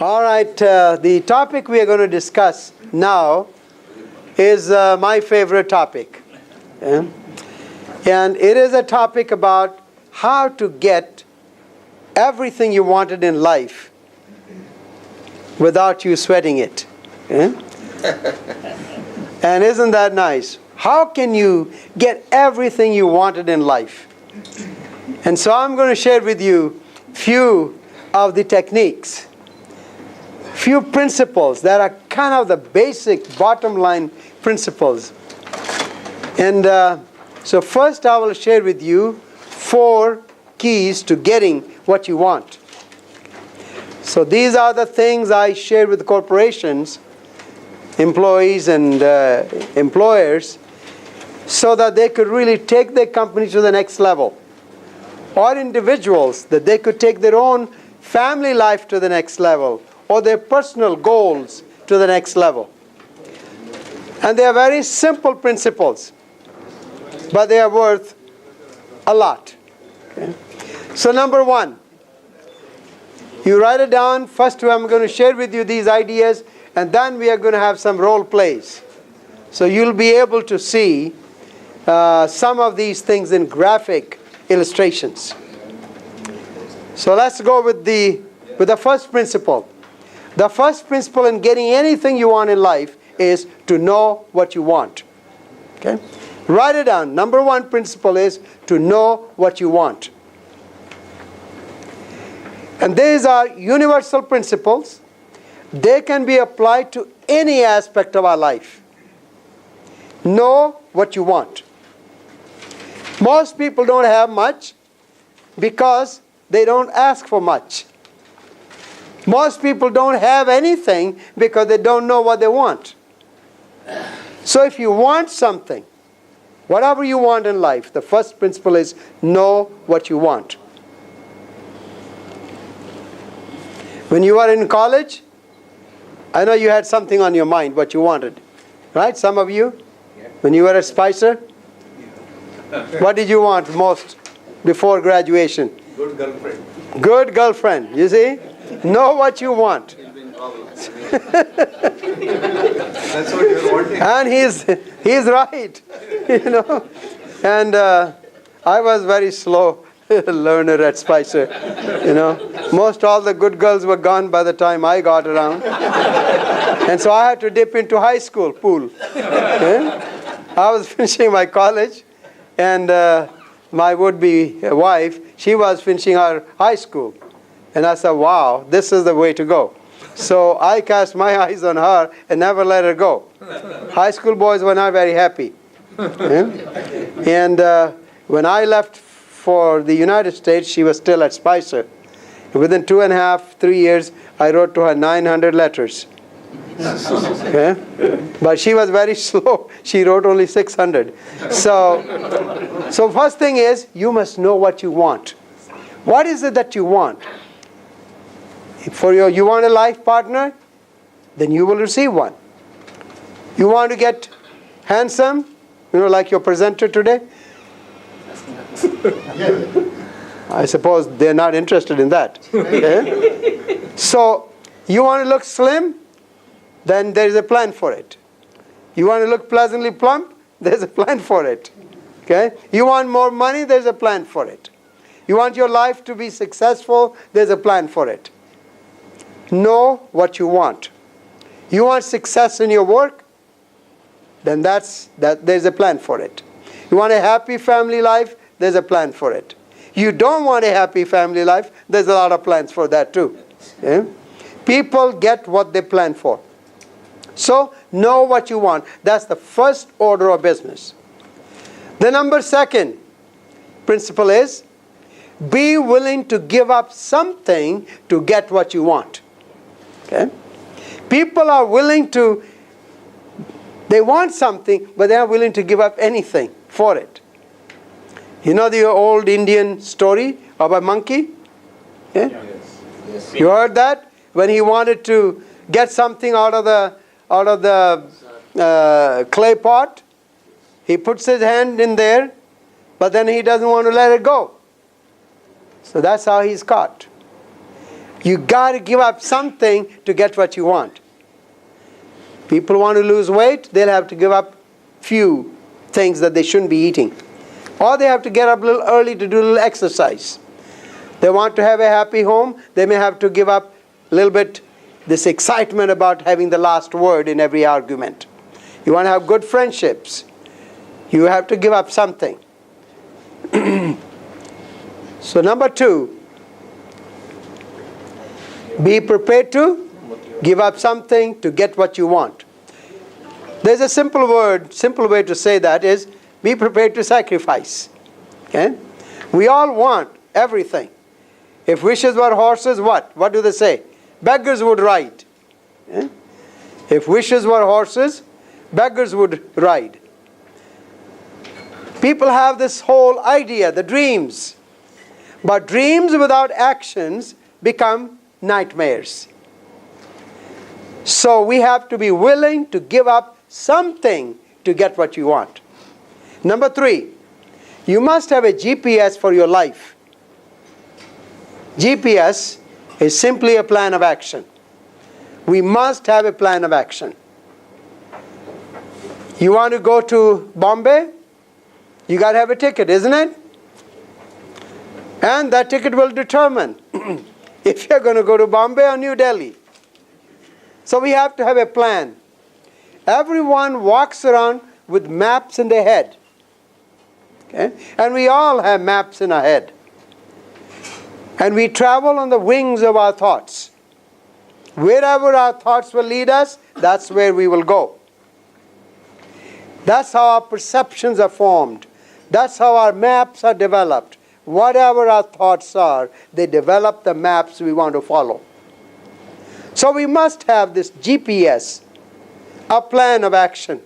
All right, the topic we are going to discuss now is my favorite topic. Yeah? And it is a topic about how to get everything you wanted in life without you sweating it. Yeah? And isn't that nice? How can you get everything you wanted in life? And so I'm going to share with you few of the techniques, few principles that are kind of the basic bottom line principles. And so first I will share with you 4 keys to getting what you want. So these are the things I share with corporations, employees and employers, so that they could really take their company to the next level. Or individuals, that they could take their own family life to the next level, or their personal goals to the next level. And they are very simple principles, but they are worth a lot. Okay? So number 1, you write it down. First I'm going to share with you these ideas, and then we are going to have some role plays. So you'll be able to see some of these things in graphic illustrations. So let's go with the first principle. The first principle in getting anything you want in life is to know what you want. Okay? Write it down. Number 1 principle is to know what you want. And these are universal principles. They can be applied to any aspect of our life. Know what you want. Most people don't have much because they don't ask for much. Most people don't have anything because they don't know what they want. So if you want something, whatever you want in life, the first principle is know what you want. When you were in college, I know you had something on your mind, what you wanted. Right? Some of you? Yeah. When you were at Spicer? Yeah. What did you want most before graduation? Good girlfriend. Good girlfriend. You see? Know what you want. That's what you're wanting. And he's right. You know. And I was very slow learner at Spicer. You know. Most all the good girls were gone by the time I got around. And so I had to dip into high school pool. Okay? I was finishing my college, and my would-be wife, she was finishing her high school. And I said, wow, this is the way to go. So I cast my eyes on her and never let her go. High school boys were not very happy. Yeah? And when I left for the United States, she was still at Spicer. Within 2.5, 3 years, I wrote to her 900 letters. Okay? But she was very slow. She wrote only 600. So first thing is, you must know what you want. What is it that you want? You want a life partner? Then you will receive one. You want to get handsome? You know, like your presenter today? I suppose they're not interested in that. Okay? So, you want to look slim? Then there is a plan for it. You want to look pleasantly plump? There's a plan for it. Okay? You want more money? There's a plan for it. You want your life to be successful? There's a plan for it. Know what you want. You want success in your work? Then there's a plan for it. You want a happy family life? There's a plan for it. You don't want a happy family life? There's a lot of plans for that too. Yeah? People get what they plan for. So, know what you want. That's the first order of business. The number 2 principle is, be willing to give up something to get what you want. Okay? People are willing to, they want something, but they are willing to give up anything for it. You know the old Indian story of a monkey? Yeah? Yes. You heard that? When he wanted to get something out of the clay pot, he puts his hand in there, but then he doesn't want to let it go. So that's how he's caught. You got to give up something to get what you want. People want to lose weight, they'll have to give up few things that they shouldn't be eating. Or they have to get up a little early to do a little exercise. They want to have a happy home, they may have to give up a little bit this excitement about having the last word in every argument. You want to have good friendships, you have to give up something. So number 2, be prepared to give up something to get what you want. There's a simple way to say that is, be prepared to sacrifice. Okay? We all want everything. If wishes were horses, what? What do they say? Beggars would ride. Okay? If wishes were horses, beggars would ride. People have this whole idea, the dreams. But dreams without actions become nightmares. So we have to be willing to give up something to get what you want. Number 3, you must have a GPS for your life. GPS is simply a plan of action. We must have a plan of action. You want to go to Bombay? You got to have a ticket, isn't it? And that ticket will determine if you're going to go to Bombay or New Delhi. So we have to have a plan. Everyone walks around with maps in their head. Okay? And we all have maps in our head. And we travel on the wings of our thoughts. Wherever our thoughts will lead us, that's where we will go. That's how our perceptions are formed. That's how our maps are developed. Whatever our thoughts are, they develop the maps we want to follow. So we must have this GPS, a plan of action.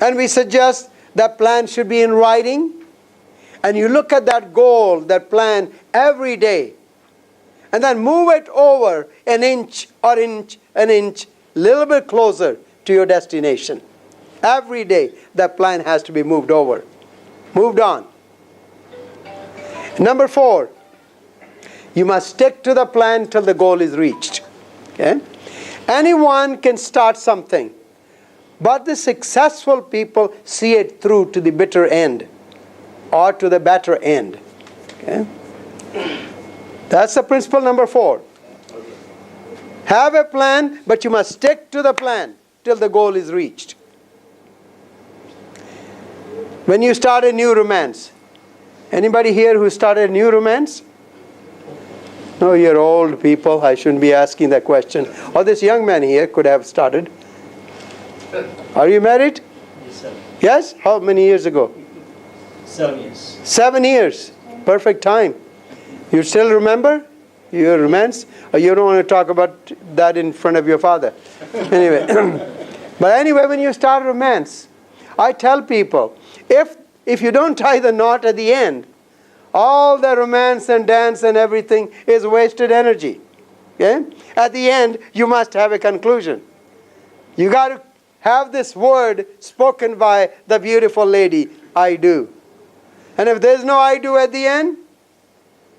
And we suggest that plan should be in writing. And you look at that goal, that plan, every day. And then move it over an inch, a little bit closer to your destination. Every day, that plan has to be moved over. Moved on. Number 4, you must stick to the plan till the goal is reached. Okay? Anyone can start something, but the successful people see it through to the bitter end or to the better end. Okay? That's the principle number 4. Have a plan, but you must stick to the plan till the goal is reached. When you start a new romance, anybody here who started a new romance? No, you're old people. I shouldn't be asking that question. Or this young man here could have started. Are you married? Yes, sir. Yes? How many years ago? 7 years. 7 years. Perfect time. You still remember your romance? Or you don't want to talk about that in front of your father? Anyway. But anyway, when you start a romance, I tell people, if you don't tie the knot at the end, all the romance and dance and everything is wasted energy. Okay? At the end, you must have a conclusion. You got to have this word spoken by the beautiful lady, I do. And if there's no I do at the end,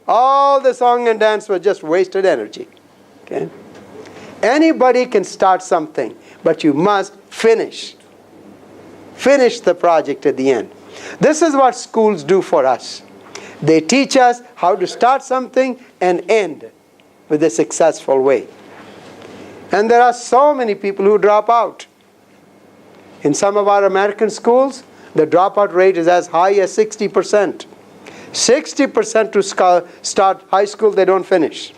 all the song and dance was just wasted energy. Okay? Anybody can start something, but you must finish. Finish the project at the end. This is what schools do for us. They teach us how to start something and end with a successful way. And there are so many people who drop out. In some of our American schools, the dropout rate is as high as 60%. 60% to start high school, they don't finish.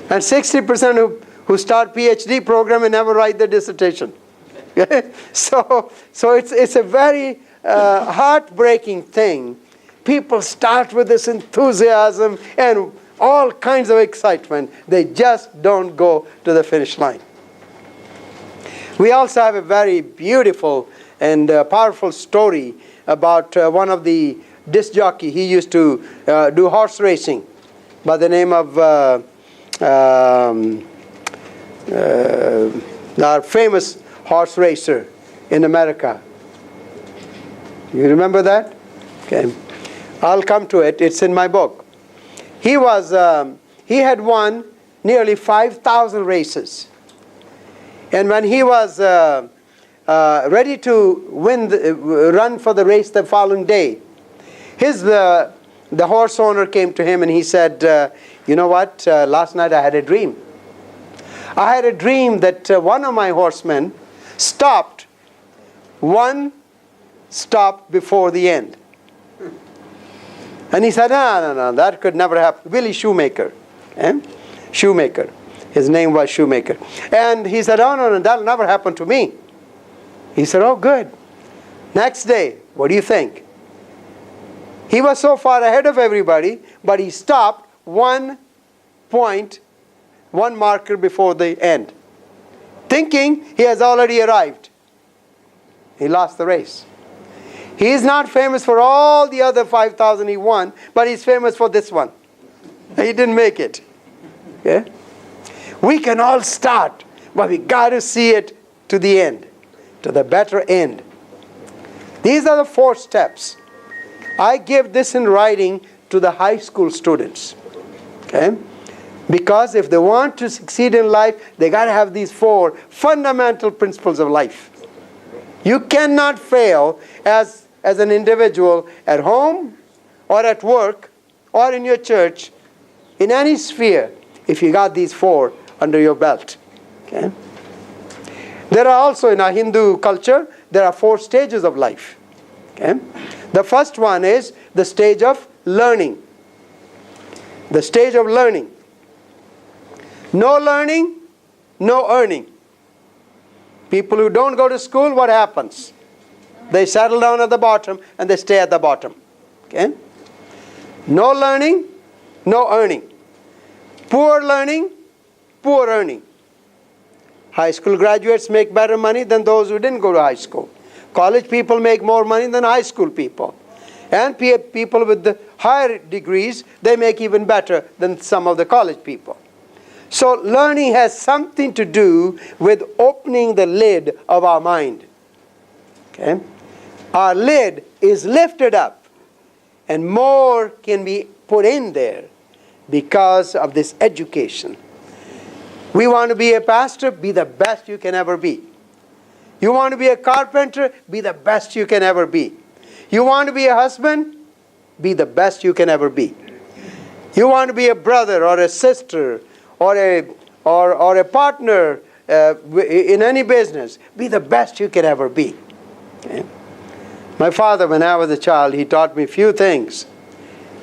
And 60% who start PhD program and never write the dissertation. So it's a very heartbreaking thing. People start with this enthusiasm and all kinds of excitement. They just don't go to the finish line. We also have a very beautiful and powerful story about one of the disc jockey. He used to do horse racing by the name of our famous horse racer in America. You remember that? Okay. I'll come to it. It's in my book. He had won nearly 5,000 races. And when he was ready to run for the race the following day, the horse owner came to him and he said, you know what, last night I had a dream. I had a dream that one of my horsemen stopped one stop before the end. And he said, no, that could never happen. Willie Shoemaker. Shoemaker. His name was Shoemaker. And he said, oh, no, that'll never happen to me. He said, oh, good. Next day, what do you think? He was so far ahead of everybody, but he stopped 1 marker before the end, thinking he has already arrived. He lost the race. He is not famous for all the other 5,000 he won, but he's famous for this one. He didn't make it. Yeah? We can all start, but we got to see it to the end, to the better end. These are the 4 steps. I give this in writing to the high school students. Okay? Because if they want to succeed in life, they got to have these 4 fundamental principles of life. You cannot fail as an individual at home or at work or in your church, in any sphere, if you got these 4 under your belt. Okay? There are also, in our Hindu culture, there are 4 stages of life. Okay? The first one is the stage of learning. The stage of learning. No learning, no earning. People who don't go to school, what happens? They settle down at the bottom and they stay at the bottom. Okay? No learning, no earning. Poor learning, poor earning. High school graduates make better money than those who didn't go to high school. College people make more money than high school people. And people with the higher degrees, they make even better than some of the college people. So learning has something to do with opening the lid of our mind. Okay? Our lid is lifted up and more can be put in there because of this education. We want to be a pastor, be the best you can ever be. You want to be a carpenter, be the best you can ever be. You want to be a husband, be the best you can ever be. You want to be a brother or a sister or a partner in any business, be the best you can ever be. Okay? My father, when I was a child, he taught me a few things.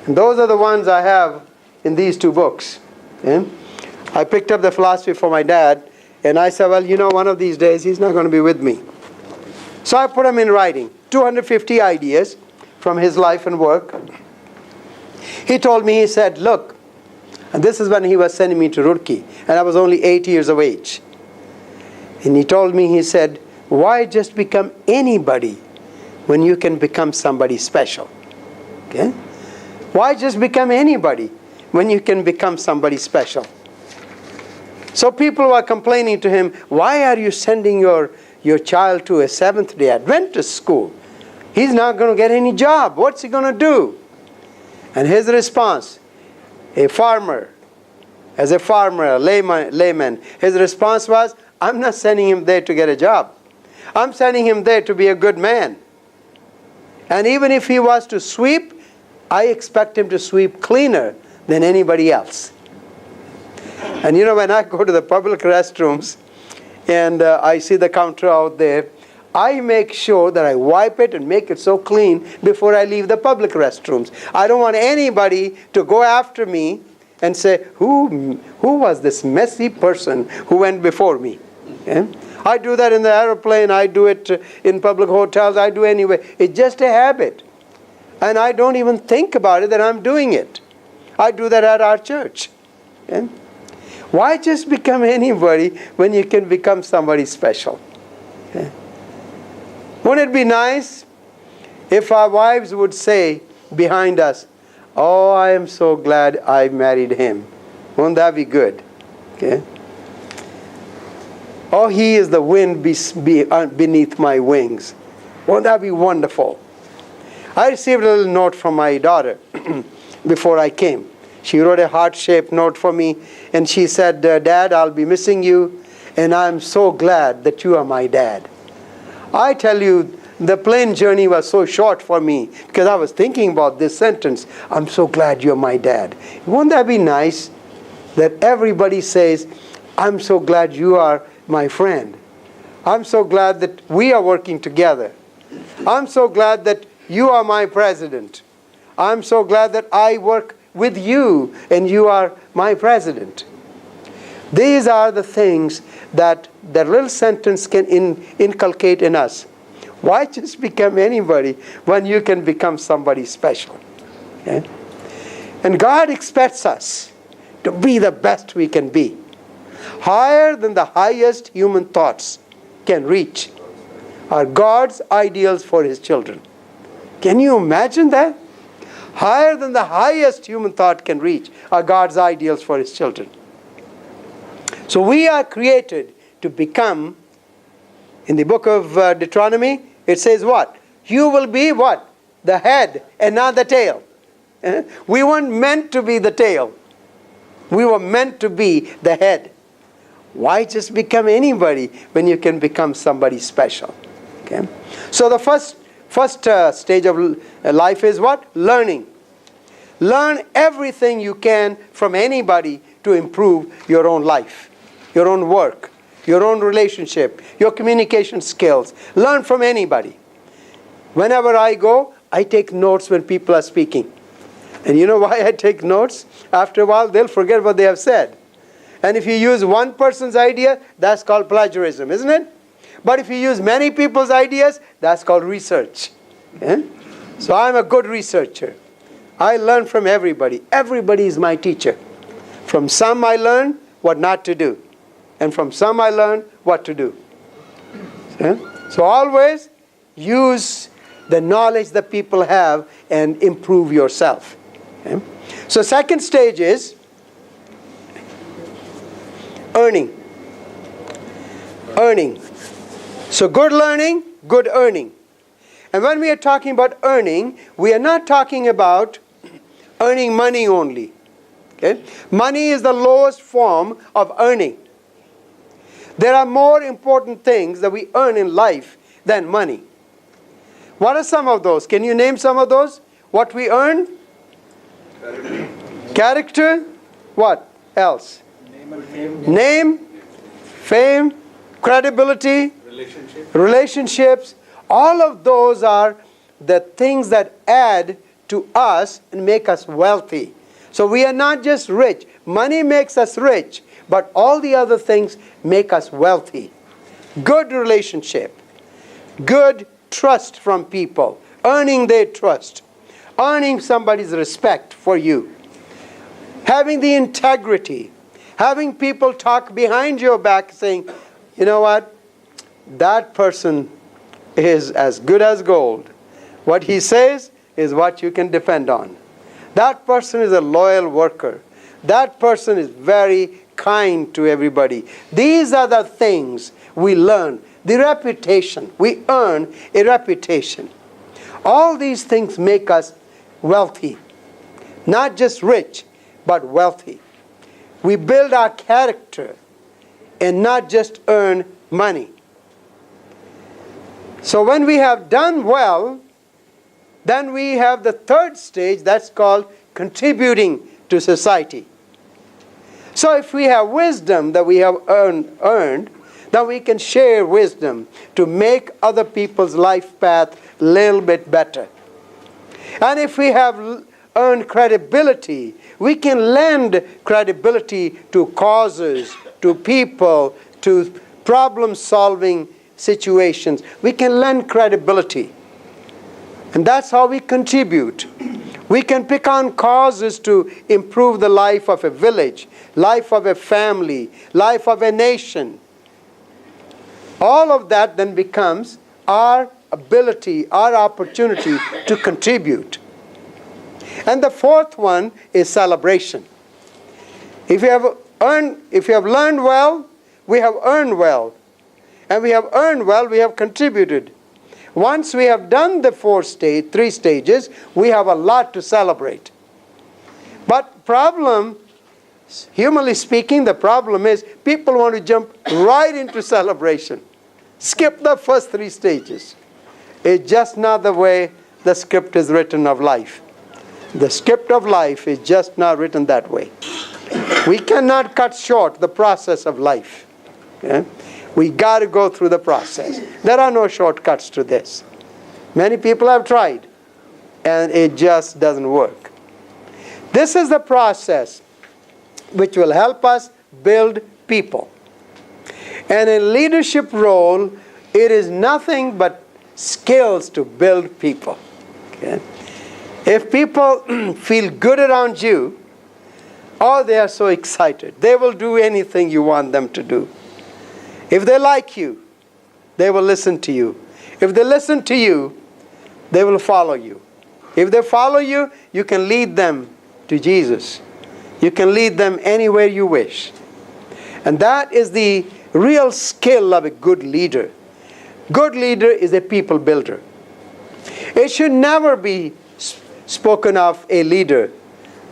And those are the ones I have in these 2 books. Okay? I picked up the philosophy for my dad, and I said, well, you know, one of these days he's not going to be with me. So I put them in writing, 250 ideas from his life and work. He told me, he said, look, and this is when he was sending me to Roorkee, and I was only 8 years of age. And he told me, he said, why just become anybody when you can become somebody special? Okay? Why just become anybody when you can become somebody special? So people were complaining to him, why are you sending your child to a Seventh-day Adventist school? He's not going to get any job. What's he going to do? And his response, a farmer, a layman, his response was, I'm not sending him there to get a job. I'm sending him there to be a good man. And even if he was to sweep, I expect him to sweep cleaner than anybody else. And you know, when I go to the public restrooms and I see the counter out there, I make sure that I wipe it and make it so clean before I leave the public restrooms. I don't want anybody to go after me and say, who was this messy person who went before me? Okay? I do that in the airplane. I do it in public hotels. I do anyway. It's just a habit. And I don't even think about it that I'm doing it. I do that at our church. Okay? Why just become anybody when you can become somebody special? Okay? Wouldn't it be nice if our wives would say behind us, oh, I am so glad I married him. Wouldn't that be good? Okay? Oh, he is the wind beneath my wings. Won't that be wonderful? I received a little note from my daughter before I came. She wrote a heart-shaped note for me, and she said, Dad, I'll be missing you, and I'm so glad that you are my dad. I tell you, the plane journey was so short for me because I was thinking about this sentence. I'm so glad you're my dad. Won't that be nice that everybody says, I'm so glad you are my friend. I'm so glad that we are working together. I'm so glad that you are my president. I'm so glad that I work with you and you are my president. These are the things that the little sentence can inculcate in us. Why just become anybody when you can become somebody special? Okay? And God expects us to be the best we can be. Higher than the highest human thoughts can reach are God's ideals for His children. Can you imagine that? Higher than the highest human thought can reach are God's ideals for His children. So we are created to become, in the book of Deuteronomy, it says what? You will be what? The head and not the tail. We weren't meant to be the tail. We were meant to be the head. Why just become anybody when you can become somebody special? Okay? So the first stage of life is what? Learning. Learn everything you can from anybody to improve your own life, your own work, your own relationship, your communication skills. Learn from anybody. Whenever I go, I take notes when people are speaking. And you know why I take notes? After a while, they'll forget what they have said. And if you use one person's idea, that's called plagiarism, isn't it? But if you use many people's ideas, that's called research. Yeah? So I'm a good researcher. I learn from everybody. Everybody is my teacher. From some I learn what not to do. And from some I learn what to do. Yeah? So always use the knowledge that people have and improve yourself. Okay? So second stage is earning. Earning. So good learning, good earning. And when we are talking about earning, we are not talking about earning money only. Okay? Money is the lowest form of earning. There are more important things that we earn in life than money. What are some of those? Can you name some of those? What we earn? Character. What else? Name, fame, credibility, relationships. All of those are the things that add to us and make us wealthy. So we are not just rich. Money makes us rich, but all the other things make us wealthy. Good relationship, good trust from people, earning their trust, earning somebody's respect for you, having the integrity, having people talk behind your back saying, you know what, that person is as good as gold. What he says is what you can depend on. That person is a loyal worker. That person is very kind to everybody. These are the things we learn. The reputation. We earn a reputation. All these things make us wealthy. Not just rich, but wealthy. We build our character and not just earn money. So when we have done well, then we have the third stage that's called contributing to society. So if we have wisdom that we have earned, then we can share wisdom to make other people's life path a little bit better. And if we have earned credibility, we can lend credibility to causes, to people, to problem-solving situations. We can lend credibility. And that's how we contribute. We can pick on causes to improve the life of a village, life of a family, life of a nation. All of that then becomes our ability, our opportunity to contribute. And the fourth one is celebration. If you have learned well, we have earned well. And we have earned well, we have contributed. Once we have done the three stages, we have a lot to celebrate. But problem, humanly speaking, the problem is people want to jump right into celebration. Skip the first 3 stages. It's just not the way the script is written of life. The script of life is just not written that way. We cannot cut short the process of life. Okay? We got to go through the process. There are no shortcuts to this. Many people have tried, and it just doesn't work. This is the process which will help us build people. And in leadership role, it is nothing but skills to build people. Okay? If people feel good around you, oh, they are so excited. They will do anything you want them to do. If they like you, they will listen to you. If they listen to you, they will follow you. If they follow you, you can lead them to Jesus. You can lead them anywhere you wish. And that is the real skill of a good leader. Good leader is a people builder. It should never be spoken of a leader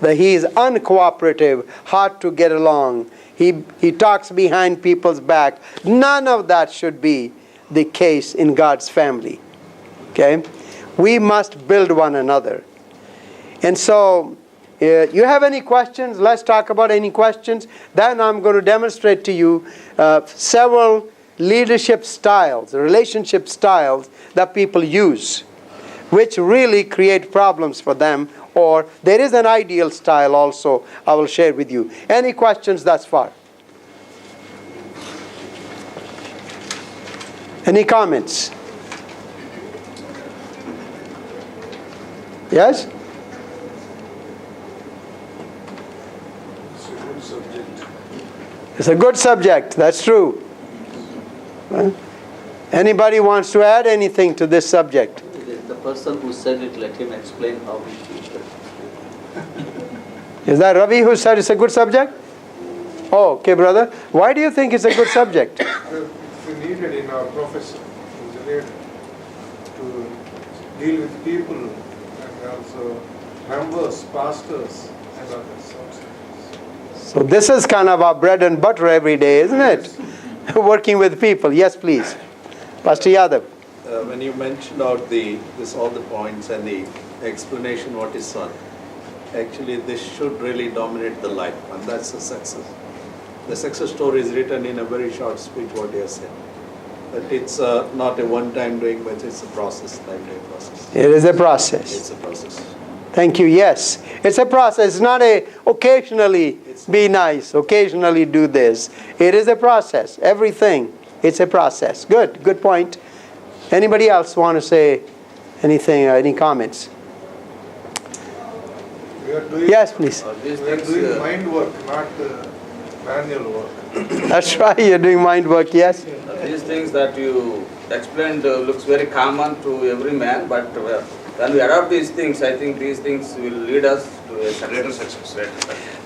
that he is uncooperative, hard to get along. He talks behind people's back. None of that should be the case in God's family. Okay? We must build one another. And so, you have any questions? Let's talk about any questions. Then I'm going to demonstrate to you several leadership styles, relationship styles that people use, which really create problems for them. Or there is an ideal style also I will share with you. Any questions thus far? Any comments? Yes? It's a good subject. That's true. Well, anybody wants to add anything to this subject? The person who said it, let him explain how he teaches it. Is that Ravi who said it's a good subject? Oh, okay, brother. Why do you think it's a good subject? It's needed in our profession, engineering, to deal with people and also members, pastors, and others. So this is kind of our bread and butter every day, isn't it? Working with people. Yes, please. Pastor Yadav. When you mentioned out all the points and the explanation what is son, actually this should really dominate the life, and that's the success. The success story is written in a very short speech what you have said. That it's not a one-time doing, but it's a process, lifetime process. It is a process. It's a process. Thank you. Yes. It's a process. It's not a occasionally be nice, occasionally do this. It is a process. Everything. It's a process. Good. Good point. Anybody else want to say anything, any comments? We are doing, Yes, please. we are doing mind work, not manual work. That's right. You're doing mind work. Yes. These things that you explained looks very common to every man, but when we adopt these things, I think these things will lead us to a greater success.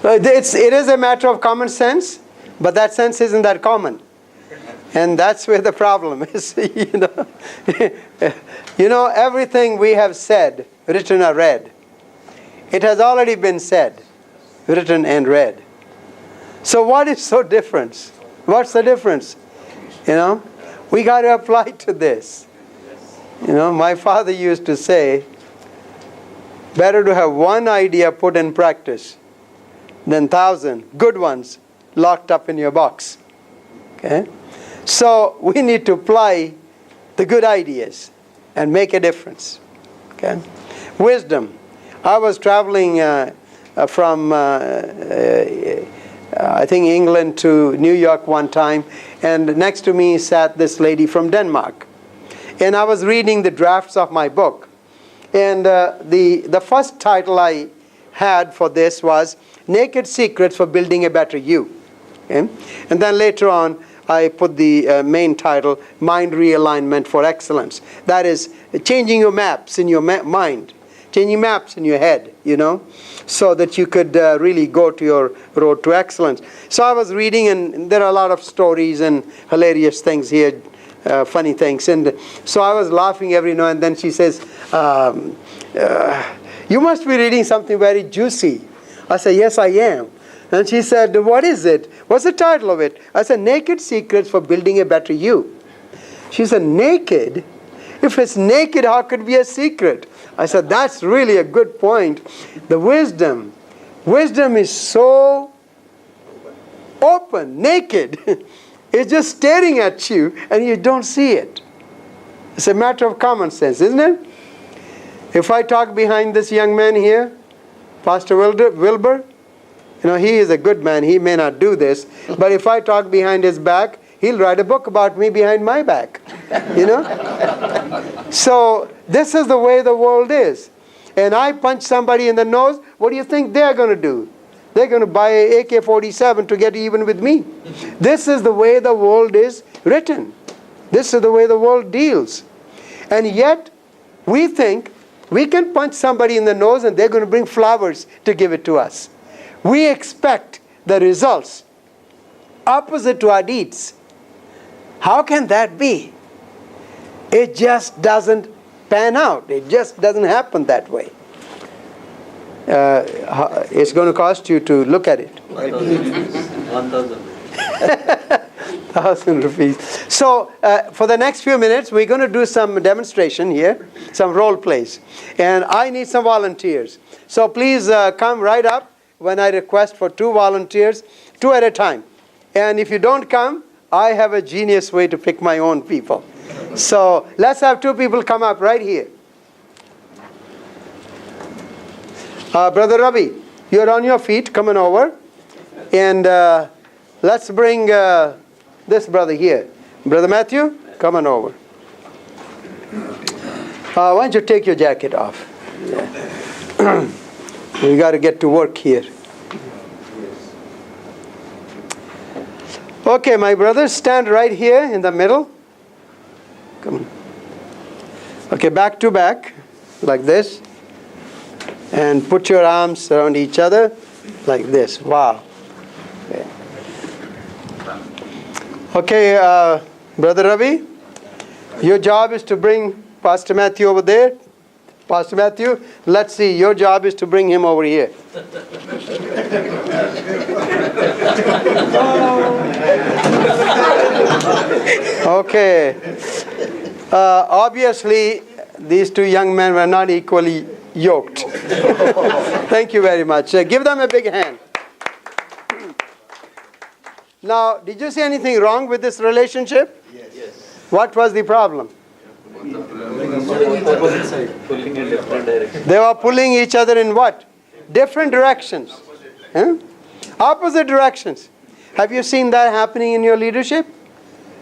It is a matter of common sense, but that sense isn't that common. And that's where the problem is. You know, everything we have said, written or read, it has already been said, written and read. So what is so different? What's the difference? You know, we got to apply to this. You know, my father used to say, better to have one idea put in practice than 1,000 good ones locked up in your box. Okay? So we need to apply the good ideas and make a difference. Okay? Wisdom. I was traveling from I think England to New York one time, and next to me sat this lady from Denmark. And I was reading the drafts of my book. And the first title I had for this was Naked Secrets for Building a Better You. Okay? And then later on, I put the main title, Mind Realignment for Excellence. That is changing your maps in your mind. Changing maps in your head, you know, so that you could really go to your road to excellence. So I was reading, and there are a lot of stories and hilarious things here, funny things. And so I was laughing every now and then. She says, you must be reading something very juicy. I said, yes, I am. And she said, what is it? What's the title of it? I said, Naked Secrets for Building a Better You. She said, naked? If it's naked, how could it be a secret? I said, that's really a good point. The wisdom is so open, naked. It's just staring at you and you don't see it. It's a matter of common sense, isn't it? If I talk behind this young man here, Pastor Wilbur, he is a good man. He may not do this. But if I talk behind his back, he'll write a book about me behind my back. So this is the way the world is. And I punch somebody in the nose, what do you think they're going to do? They're going to buy an AK-47 to get even with me. This is the way the world is written. This is the way the world deals. And yet, we think we can punch somebody in the nose and they're going to bring flowers to give it to us. We expect the results opposite to our deeds. How can that be? It just doesn't pan out. It just doesn't happen that way. It's going to cost you to look at it. 1,000. 1,000 rupees. So for the next few minutes, we're going to do some demonstration here, some role plays. And I need some volunteers. So please come right up when I request for 2 volunteers, 2 at a time. And if you don't come, I have a genius way to pick my own people. So let's have 2 people come up right here. Brother Ravi, you're on your feet, coming over. And let's bring this brother here. Brother Matthew, come on over. Why don't you take your jacket off? Yeah. We got to get to work here. Okay, my brothers, stand right here in the middle. Come on. Okay, back to back, like this. And put your arms around each other, like this. Wow. Okay, Brother Ravi, your job is to bring Pastor Matthew over there. Pastor Matthew, let's see, your job is to bring him over here. Okay. Obviously, these 2 young men were not equally yoked. Thank you very much. Give them a big hand. Now, did you see anything wrong with this relationship? Yes. What was the problem? Pulling in different directions. They were pulling each other in what? Different directions. Huh? Opposite directions. Have you seen that happening in your leadership?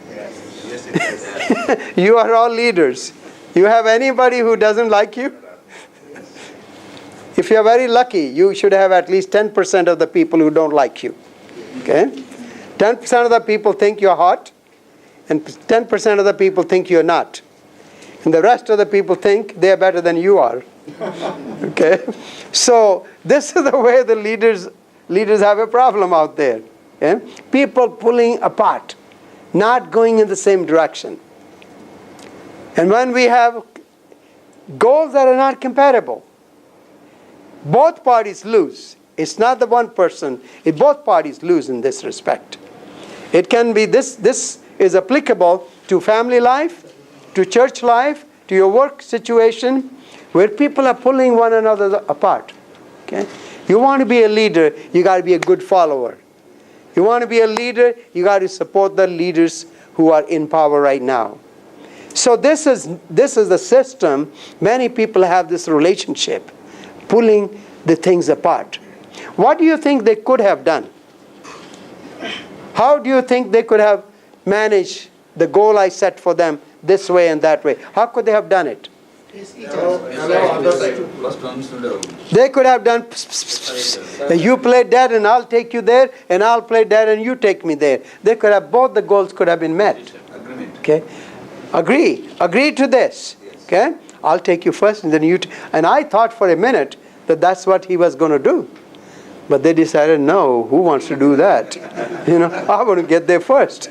Yes. You are all leaders. You have anybody who doesn't like you? If you're very lucky, you should have at least 10% of the people who don't like you. Okay? 10% of the people think you're hot, and 10% of the people think you're not. And the rest of the people think they're better than you are. Okay? So this is the way the leaders have a problem out there. Okay? People pulling apart, not going in the same direction. And when we have goals that are not compatible, both parties lose. It's not the one person. Both parties lose in this respect. It can be this is applicable to family life, to church life, to your work situation, where people are pulling one another apart. Okay? You want to be a leader, you got to be a good follower. You want to be a leader, you got to support the leaders who are in power right now. So this is the system. Many people have this relationship, pulling the things apart. What do you think they could have done? How do you think they could have managed the goal I set for them this way and that way? How could they have done it? They could have done, you play that and I'll take you there, and I'll play that and you take me there. They could have, both the goals could have been met. Okay? Agree to this. Okay? I'll take you first and then you. And I thought for a minute that that's what he was going to do. But they decided, no, who wants to do that? I want to get there first.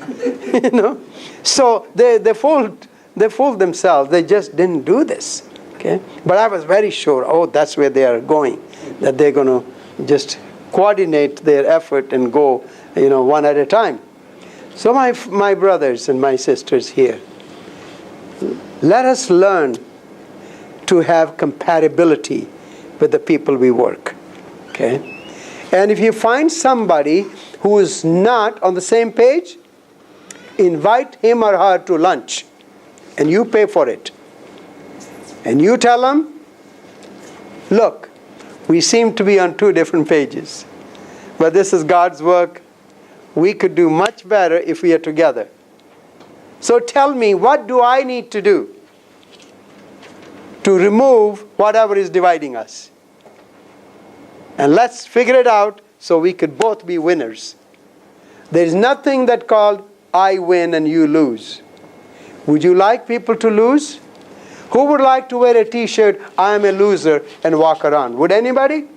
So they fooled themselves. They just didn't do this. Okay? But I was very sure, that's where they are going. That they're going to just coordinate their effort and go, one at a time. So my brothers and my sisters here, let us learn to have compatibility with the people we work. Okay? And if you find somebody who is not on the same page, invite him or her to lunch, and you pay for it. And you tell them, look, we seem to be on two different pages, but this is God's work. We could do much better if we are together. So tell me, what do I need to do to remove whatever is dividing us? And let's figure it out so we could both be winners. There is nothing that called I win and you lose. Would you like people to lose? Who would like to wear a t-shirt, I am a loser, and walk around? Would anybody?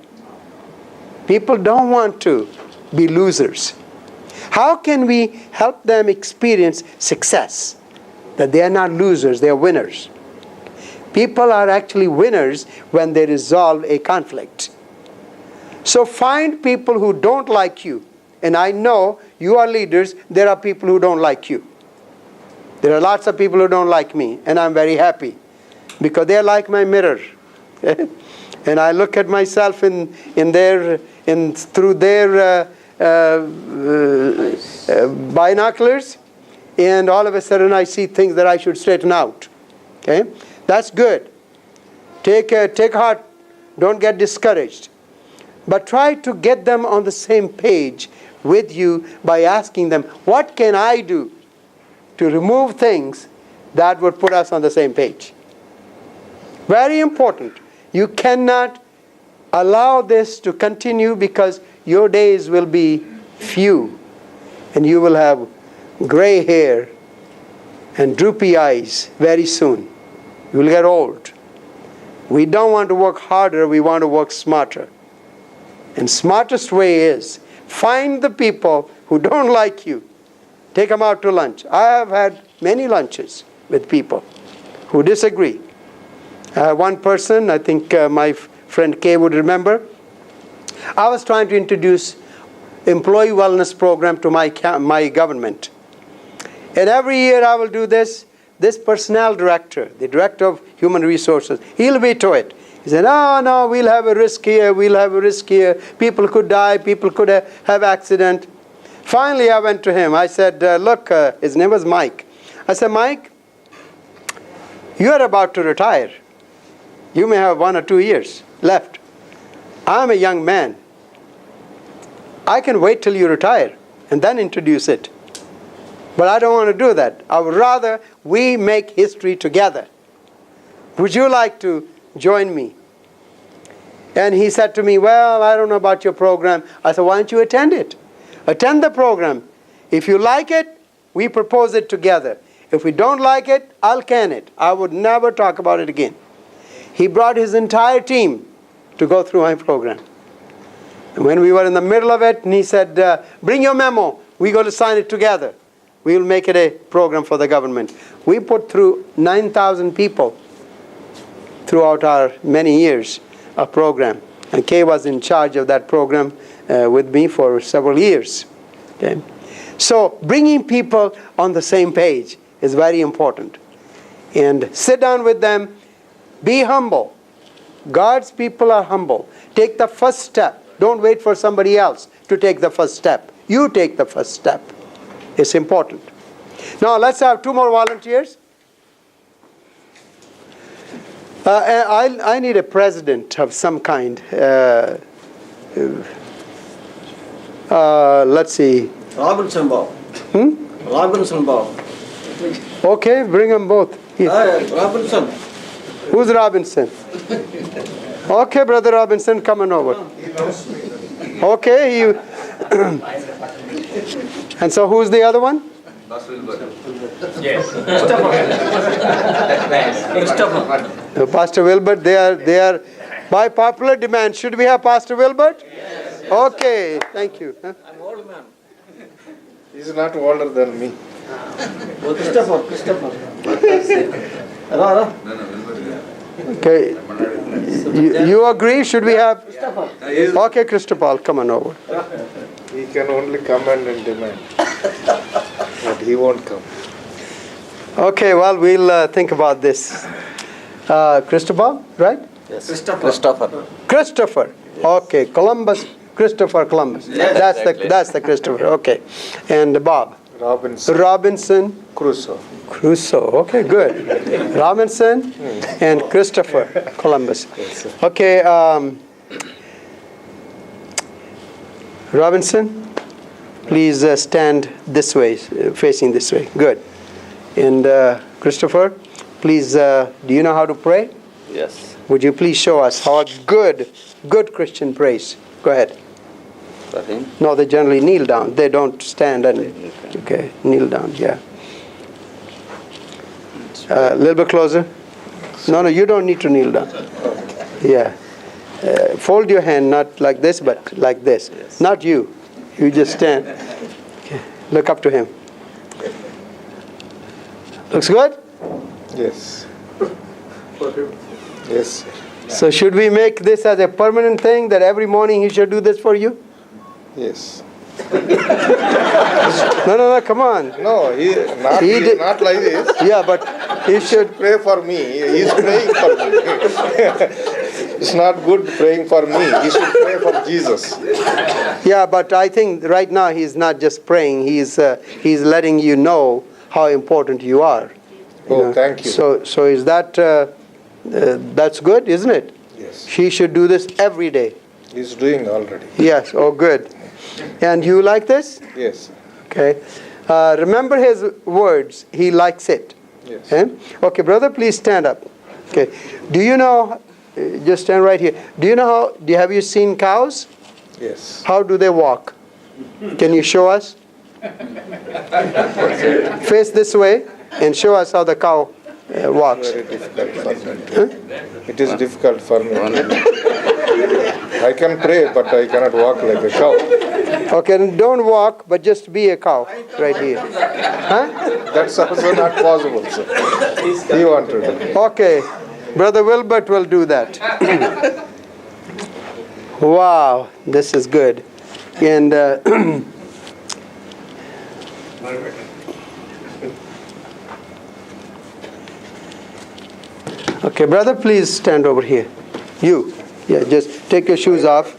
People don't want to be losers. How can we help them experience success? That they are not losers, they are winners. People are actually winners when they resolve a conflict. So find people who don't like you. And I know you are leaders, there are people who don't like you. There are lots of people who don't like me, and I'm very happy because they're like my mirror. And I look at myself through their binoculars, and all of a sudden I see things that I should straighten out. Okay? That's good. Take heart. Don't get discouraged. But try to get them on the same page with you by asking them, what can I do to remove things that would put us on the same page? Very important. You cannot allow this to continue because your days will be few and you will have gray hair and droopy eyes very soon. You will get old. We don't want to work harder, we want to work smarter. And smartest way is find the people who don't like you. Take them out to lunch. I have had many lunches with people who disagree. One person, I think my friend Kay would remember, I was trying to introduce employee wellness program to my government. And every year I will do this. This personnel director, the director of human resources, he'll veto it. He said, no, we'll have a risk here, we'll have a risk here. People could die, people could have accident. Finally, I went to him. I said, look, his name was Mike. I said, Mike, you are about to retire. You may have 1 or 2 years left. I'm a young man. I can wait till you retire and then introduce it. But I don't want to do that. I would rather we make history together. Would you like to join me? And he said to me, well, I don't know about your program. I said, why don't you attend it? Attend the program. If you like it, we propose it together. If we don't like it, I'll can it. I would never talk about it again. He brought his entire team to go through my program. And when we were in the middle of it, and he said, bring your memo. We're going to sign it together. We will make it a program for the government. We put through 9,000 people throughout our many years of program. And Kay was in charge of that program with me for several years. Okay? So bringing people on the same page is very important. And sit down with them. Be humble. God's people are humble. Take the first step. Don't wait for somebody else to take the first step. You take the first step. It's important. Now let's have 2 more volunteers. I need a president of some kind. Let's see. Robinson Bob. Robinson Bob. Okay, bring them both. Robinson. Who's Robinson? Okay, Brother Robinson, come on over. Okay, you. And so who's the other one? Yes. Pastor Wilbert, they are by popular demand. Should we have Pastor Wilbert? Yes. Okay, thank you. Huh? I'm old man. He's not older than me. Christopher. Okay. You agree? Should we have? Okay, Christopher, come on over. He can only command and demand. But he won't come. Okay, well, we'll think about this. Christopher, right? Yes. Christopher. Christopher. Okay, Columbus. Christopher Columbus. That's the Christopher. Okay, and Bob. Robinson Robinson Crusoe. Crusoe. Okay, good. Robinson and Christopher Columbus. Okay, Robinson, please stand this way, facing this way. Good. And Christopher, please, do you know how to pray? Yes. Would you please show us how a good Christian prays? Go ahead. For him. No, they generally kneel down. They don't stand and, okay, kneel down, yeah. A little bit closer. No, you don't need to kneel down. Yeah. Fold your hand, not like this, but like this. Yes. Not you. You just stand. Okay. Look up to him. Looks good? Yes. Yes. So should we make this as a permanent thing that every morning he should do this for you? Yes. No, come on. No, not like this. Yeah, but he should. Pray for me. He's praying for me. It's not good praying for me. He should pray for Jesus. Yeah, but I think right now he's not just praying. He's letting you know how important you are. Oh, thank you. So is that that's good, isn't it? Yes. He should do this every day. He's doing already. Yes. Oh, good. And you like this? Yes. Okay. Remember his words. He likes it. Yes. Okay, brother, please stand up. Okay. Do you know? Just stand right here. Do you know how? Have you seen cows? Yes. How do they walk? Can you show us? Face this way and show us how the cow walks. Very difficult for me. It is difficult for me. I can pray, but I cannot walk like a cow. Okay, then don't walk, but just be a cow right here. Huh? That's also not possible, sir. He wanted it. Okay, Brother Wilbert will do that. Wow, this is good. And okay, brother, please stand over here. You. Yeah, just take your shoes off.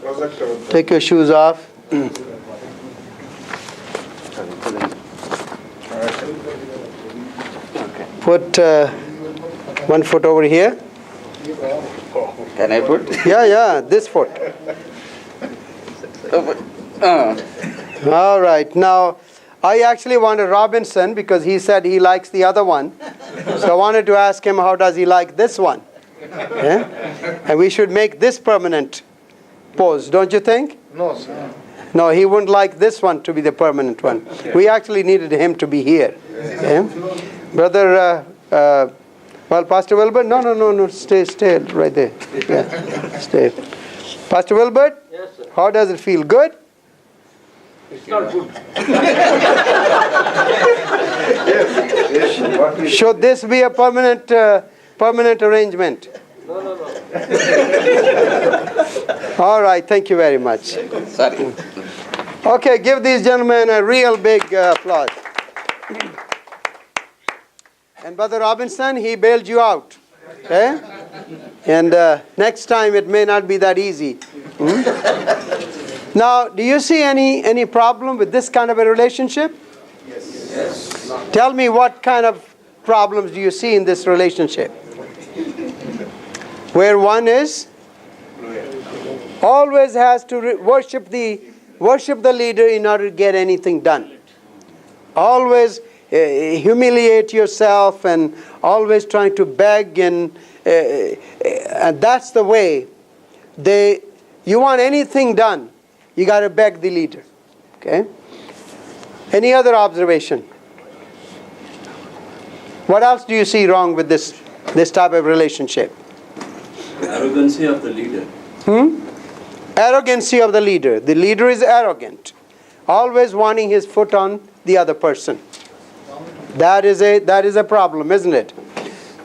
Take your shoes off. Put one foot over here. Can I put? Yeah, this foot. All right. Now, I actually wanted Robinson because he said he likes the other one. So I wanted to ask him how does he like this one. Yeah? And we should make this permanent pose, don't you think? No, sir. No, he wouldn't like this one to be the permanent one. We actually needed him to be here. Okay? Brother, well, Pastor Wilbert, no, stay right there. Yeah, stay. Pastor Wilbert, Yes, sir. how does it feel? Good? It's not good. Should this be a permanent arrangement? No. All right, thank you very much. Sorry. Okay, give these gentlemen a real big applause. And Brother Robinson, he bailed you out. Okay? And next time it may not be that easy. Now, do you see any problem with this kind of a relationship? Yes. Tell me what kind of problems do you see in this relationship? Where one is always has to worship the leader in order to get anything done. Always humiliate yourself and always trying to beg and that's the way you want anything done, you got to beg the leader. Okay? Any other observation? What else do you see wrong with this type of relationship? Arrogancy of the leader. Arrogancy of the leader. The leader is arrogant, always wanting his foot on the other person. That is a problem, isn't it?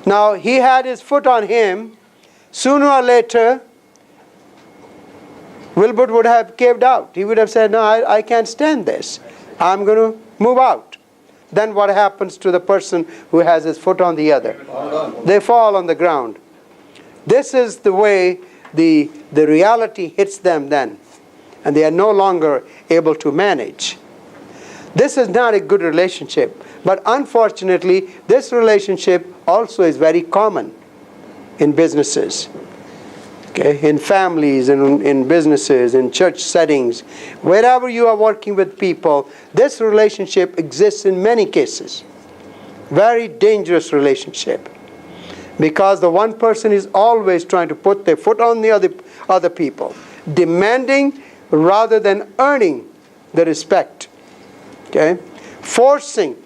Now, he had his foot on him, sooner or later, Wilbert would have caved out. He would have said, no, I can't stand this. I'm going to move out. Then what happens to the person who has his foot on the other? They fall on the ground. This is the way the reality hits them then. And they are no longer able to manage. This is not a good relationship. But unfortunately, this relationship also is very common in businesses. Okay, in families, in businesses, in church settings, wherever you are working with people, this relationship exists in many cases. Very dangerous relationship. Because the one person is always trying to put their foot on the other people, demanding rather than earning the respect. Okay? Forcing.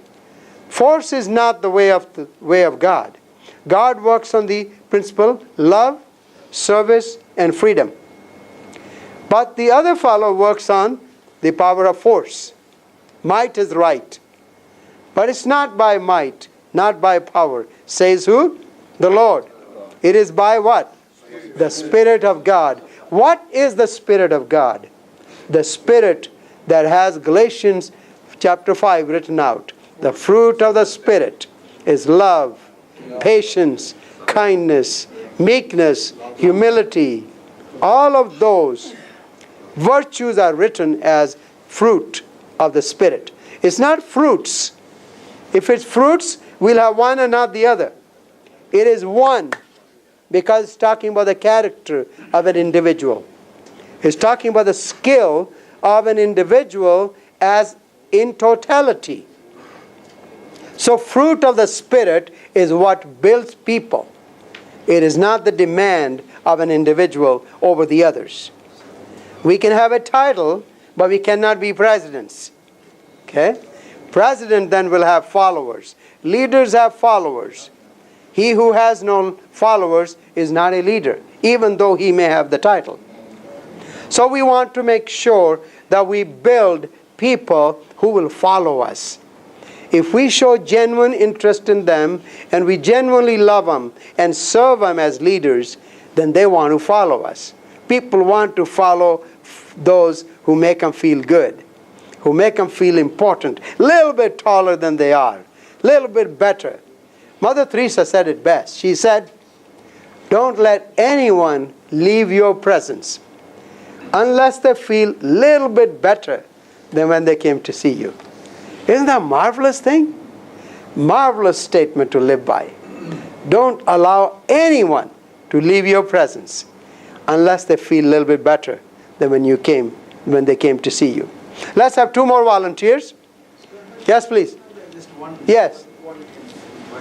Force is not the way of God. God works on the principle love, service, and freedom. But the other fellow works on the power of force. Might is right. But it's not by might, not by power. Says who? The Lord. It is by what? The Spirit of God. What is the Spirit of God? The Spirit that has Galatians chapter 5 written out. The fruit of the Spirit is love, patience, kindness, meekness, humility. All of those virtues are written as fruit of the Spirit. It's not fruits. If it's fruits, we'll have one and not the other. It is one because it's talking about the character of an individual. It's talking about the skill of an individual as in totality. So fruit of the Spirit is what builds people. It is not the demand of an individual over the others. We can have a title, but we cannot be presidents. Okay? President then will have followers. Leaders have followers. He who has no followers is not a leader, even though he may have the title. So we want to make sure that we build people who will follow us. If we show genuine interest in them and we genuinely love them and serve them as leaders, then they want to follow us. People want to follow those who make them feel good, who make them feel important, a little bit taller than they are, a little bit better. Mother Teresa said it best. She said, don't let anyone leave your presence unless they feel a little bit better than when they came to see you. Isn't that a marvelous thing? Marvelous statement to live by. Don't allow anyone to leave your presence unless they feel a little bit better than when they came to see you. Let's have two more volunteers. Yes, please. Just one. Yes. While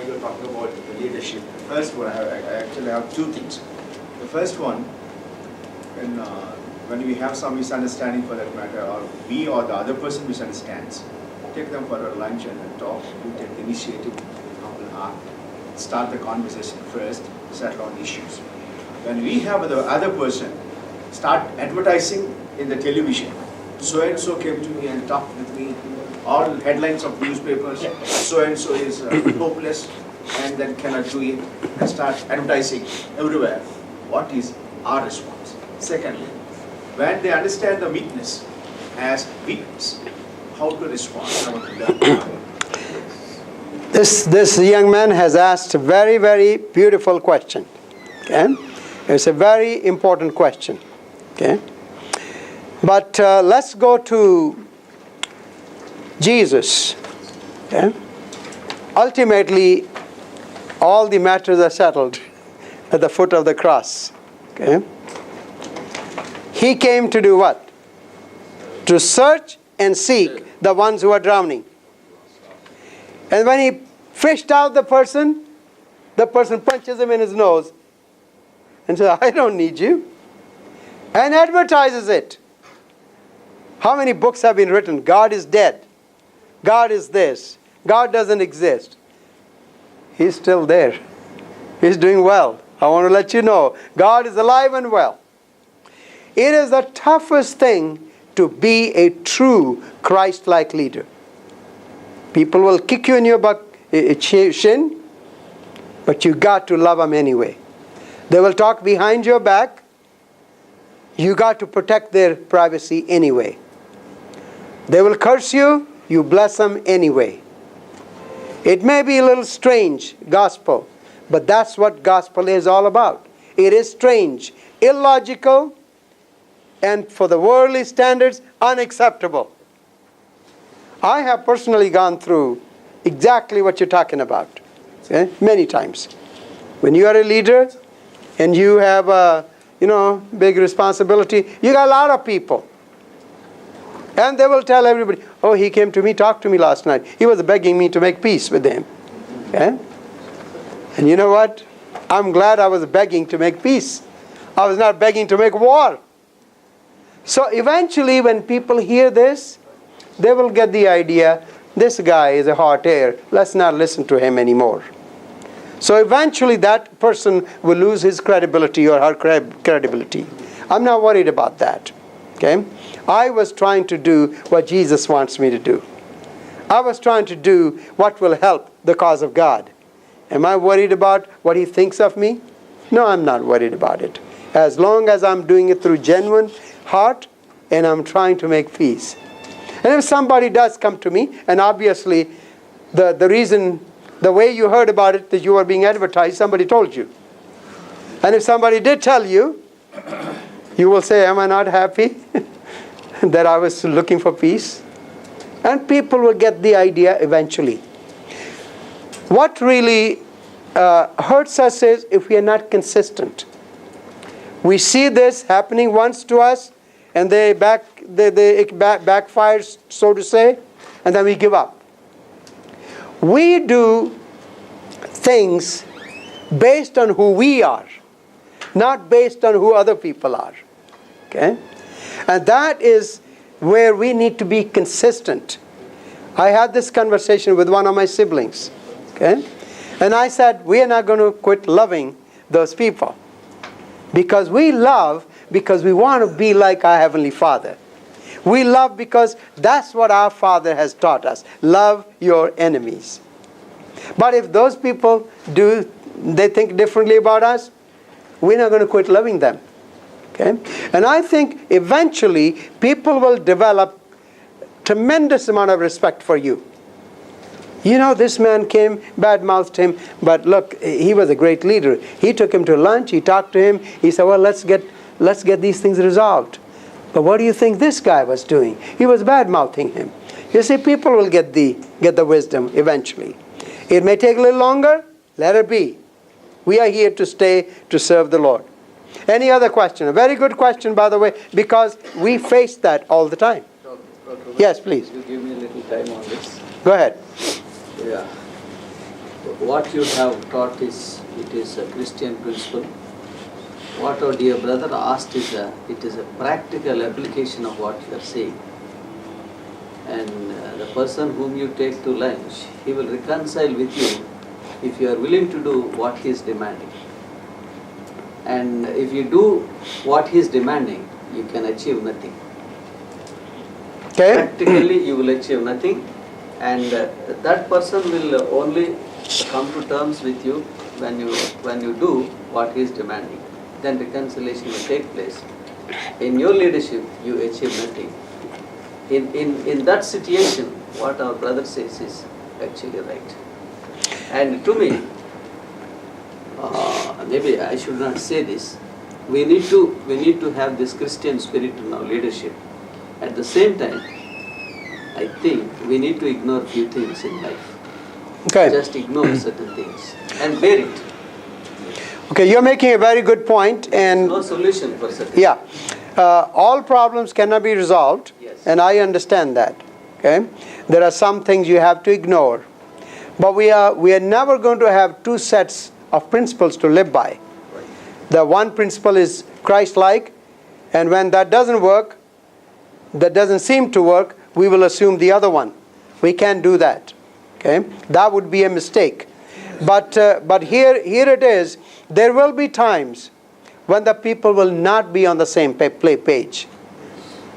you're talking about the leadership, the first one, I actually have two things. The first one, when we have some misunderstanding for that matter, or we or the other person misunderstands, take them for a lunch and talk. You take the initiative with humble heart. Start the conversation first, settle on issues. When we have the other person start advertising in the television, so and so came to me and talked with me, all headlines of newspapers, so and so is hopeless and then cannot do it, and start advertising everywhere. What is our response? Secondly, when they understand the weakness as weakness, how to respond? I want to learn. This young man has asked a very, very beautiful question. Okay? It's a very important question. Okay? But let's go to Jesus. Okay? Ultimately, all the matters are settled at the foot of the cross. Okay? He came to do what? To search and seek the ones who are drowning. And when he fished out the person punches him in his nose and says, I don't need you. And advertises it. How many books have been written? God is dead. God is this. God doesn't exist. He's still there. He's doing well. I want to let you know, God is alive and well. It is the toughest thing to be a true Christ-like leader. People will kick you in your shin, but you got to love them anyway. They will talk behind your back. You got to protect their privacy anyway. They will curse you. You bless them anyway. It may be a little strange, gospel, but that's what gospel is all about. It is strange, illogical, and for the worldly standards, unacceptable. I have personally gone through exactly what you're talking about, okay? Many times. When you are a leader and you have a big responsibility, you got a lot of people. And they will tell everybody, oh, he came to me, talked to me last night. He was begging me to make peace with him. Okay? And you know what? I'm glad I was begging to make peace. I was not begging to make war. So eventually when people hear this, they will get the idea, this guy is a hot air. Let's not listen to him anymore. So eventually that person will lose his credibility or her credibility. I'm not worried about that. Okay? I was trying to do what Jesus wants me to do. I was trying to do what will help the cause of God. Am I worried about what he thinks of me? No, I'm not worried about it. As long as I'm doing it through genuine heart and I'm trying to make peace. And if somebody does come to me, and obviously the reason, the way you heard about it, that you were being advertised, somebody told you. And if somebody did tell you, you will say, am I not happy that I was looking for peace? And people will get the idea eventually. What really hurts us is if we are not consistent. We see this happening once to us, and it backfires, so to say, and then we give up. We do things based on who we are, not based on who other people are. Okay? And that is where we need to be consistent. I had this conversation with one of my siblings. Okay? And I said, we are not going to quit loving those people. Because we love because we want to be like our Heavenly Father. We love because that's what our Father has taught us. Love your enemies. But if those people they think differently about us, we're not going to quit loving them. Okay? And I think eventually people will develop tremendous amount of respect for you. You know, this man came, bad-mouthed him, but look, he was a great leader. He took him to lunch, he talked to him, he said, well, let's get these things resolved. But what do you think this guy was doing? He was bad-mouthing him. You see, people will get the wisdom eventually. It may take a little longer, let it be. We are here to stay to serve the Lord. Any other question? A very good question, by the way, because we face that all the time. Yes, please. You give me a little time on this. Go ahead. Yeah. What you have taught is a Christian principle. What our dear brother asked is it is a practical application of what you are saying. And the person whom you take to lunch, he will reconcile with you if you are willing to do what he is demanding. And if you do what he is demanding, you can achieve nothing. Okay. Practically, you will achieve nothing. And that person will only come to terms with you when you do what he is demanding. Then reconciliation will take place. In your leadership, you achieve nothing. In that situation, what our brother says is actually right. And to me, maybe I should not say this. We need to have this Christian spirit in our leadership. At the same time, I think we need to ignore a few things in life. Okay. Just ignore certain things and bear it. Okay, you're making a very good point, and No solution for certain. yeah, all problems cannot be resolved, Yes. and I understand that. Okay, there are some things you have to ignore, but we are never going to have two sets of principles to live by. Right. The one principle is Christ-like, and when that doesn't work, that doesn't seem to work, we will assume the other one. We can't do that. Okay, that would be a mistake. But here it is. There will be times when the people will not be on the same page.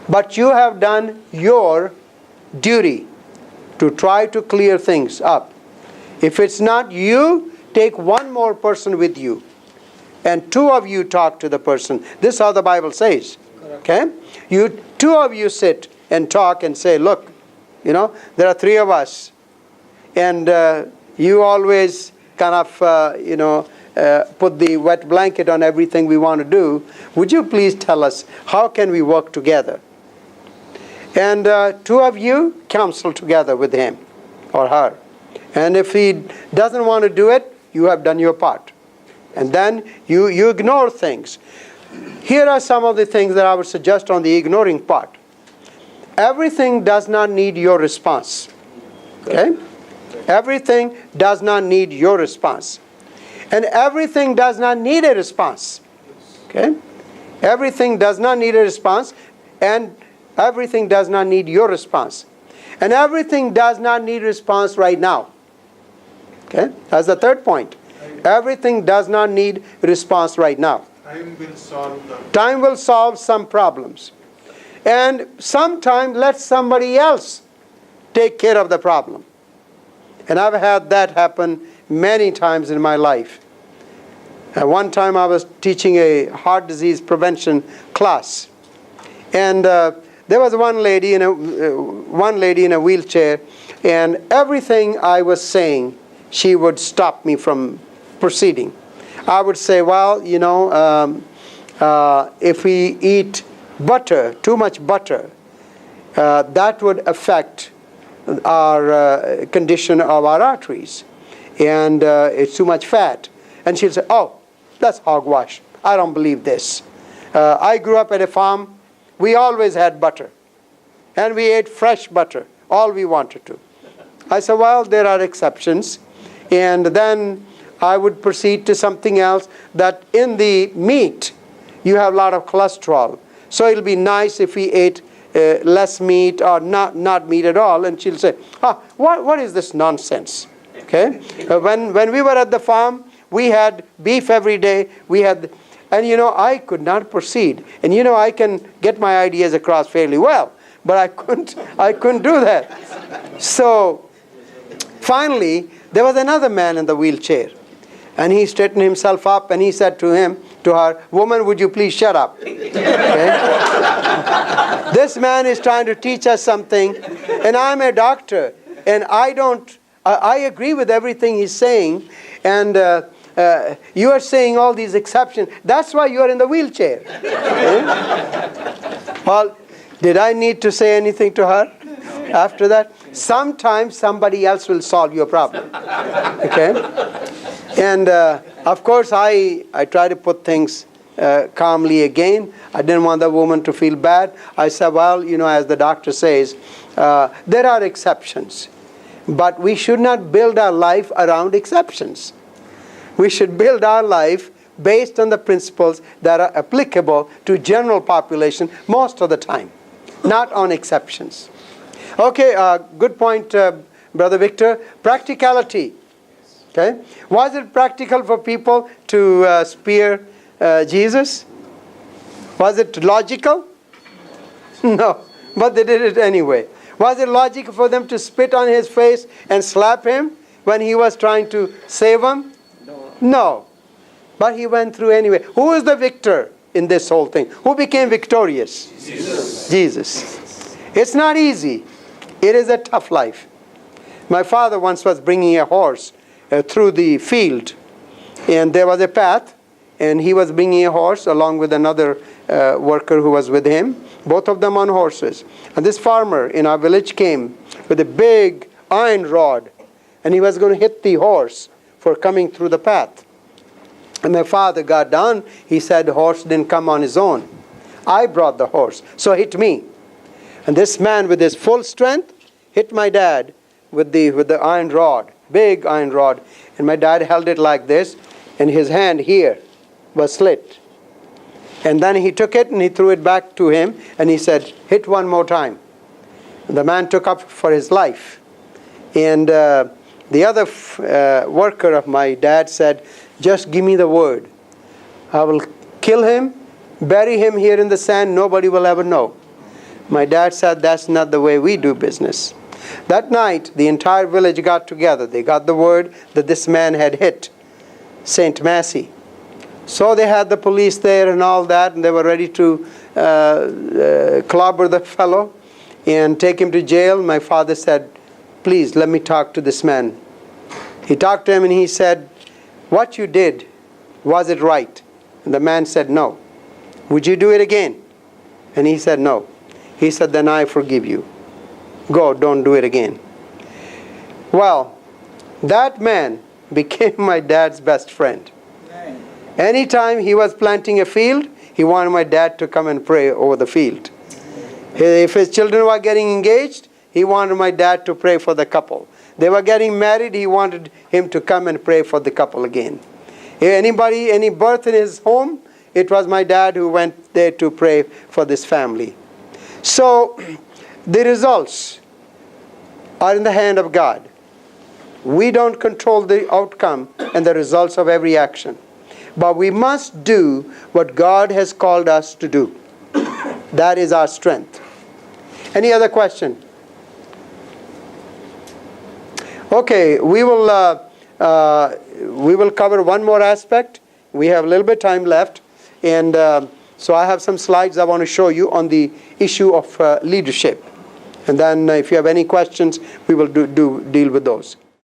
But you have done your duty to try to clear things up. If it's not you, take one more person with you and two of you talk to the person. This is how the Bible says. Okay? Two of you sit and talk and say, look, there are three of us. And you always kind of, put the wet blanket on everything we want to do. Would you please tell us, how can we work together? And two of you counsel together with him or her. And if he doesn't want to do it, you have done your part. And then you ignore things. Here are some of the things that I would suggest on the ignoring part. Everything does not need your response. Okay? Everything does not need your response. And everything does not need a response. Okay? Everything does not need a response. And everything does not need your response. And everything does not need a response right now. Okay? That's the third point. Everything does not need a response right now. Time will solve them. Time will solve some problems. And sometimes let somebody else take care of the problem. And I've had that happen many times in my life. One time I was teaching a heart disease prevention class. And there was one lady in a wheelchair, and everything I was saying, she would stop me from proceeding. I would say, well, if we eat butter, too much butter, that would affect our condition of our arteries. And it's too much fat. And she'd say, oh, that's hogwash. I don't believe this. I grew up at a farm. We always had butter. And we ate fresh butter, all we wanted to. I said, well, there are exceptions. And then I would proceed to something else, that in the meat, you have a lot of cholesterol. So it'll be nice if we ate less meat or not meat at all. And she'll say, what is this nonsense? Okay? When we were at the farm, we had beef every day. And I could not proceed. And I can get my ideas across fairly well, but I couldn't do that. So finally, there was another man in the wheelchair. And he straightened himself up and he said to her, woman, would you please shut up? Okay? This man is trying to teach us something, and I'm a doctor, and I agree with everything he's saying, and you are saying all these exceptions. That's why you are in the wheelchair. Okay? Well, did I need to say anything to her after that? Sometimes somebody else will solve your problem. Okay? And of course, I try to put things calmly again. I didn't want the woman to feel bad. I said, well, as the doctor says, there are exceptions. But we should not build our life around exceptions. We should build our life based on the principles that are applicable to general population most of the time, not on exceptions. Okay, good point, Brother Victor. Practicality. Okay. Was it practical for people to spear Jesus? Was it logical? No, but they did it anyway. Was it logical for them to spit on his face and slap him when he was trying to save him? No. But he went through anyway. Who is the victor in this whole thing? Who became victorious? Jesus. It's not easy. It is a tough life. My father once was bringing a horse through the field, and there was a path, and he was bringing a horse along with another worker who was with him, both of them on horses. And this farmer in our village came with a big iron rod, and he was going to hit the horse for coming through the path. And my father got down. He said the horse didn't come on his own. I brought the horse, so hit me. And this man with his full strength hit my dad with the iron rod. Big iron rod. And my dad held it like this, and his hand here was slit. And then he took it and he threw it back to him, and he said, hit one more time. And the man took up for his life. And the other worker of my dad said, just give me the word. I will kill him, bury him here in the sand, nobody will ever know. My dad said, that's not the way we do business. That night, the entire village got together. They got the word that this man had hit St. Massey. So they had the police there and all that, and they were ready to clobber the fellow and take him to jail. My father said, please let me talk to this man. He talked to him and he said, what you did, was it right? And the man said, no. Would you do it again? And he said, no. He said, then I forgive you. Go, don't do it again. Well, that man became my dad's best friend. Anytime he was planting a field, he wanted my dad to come and pray over the field. If his children were getting engaged, he wanted my dad to pray for the couple. They were getting married, he wanted him to come and pray for the couple again. If any birth in his home, it was my dad who went there to pray for this family. So, the results are in the hand of God. We don't control the outcome and the results of every action. But we must do what God has called us to do. That is our strength. Any other question? Okay, we will cover one more aspect. We have a little bit of time left. And so I have some slides I want to show you on the issue of leadership. And then if you have any questions, we will deal with those.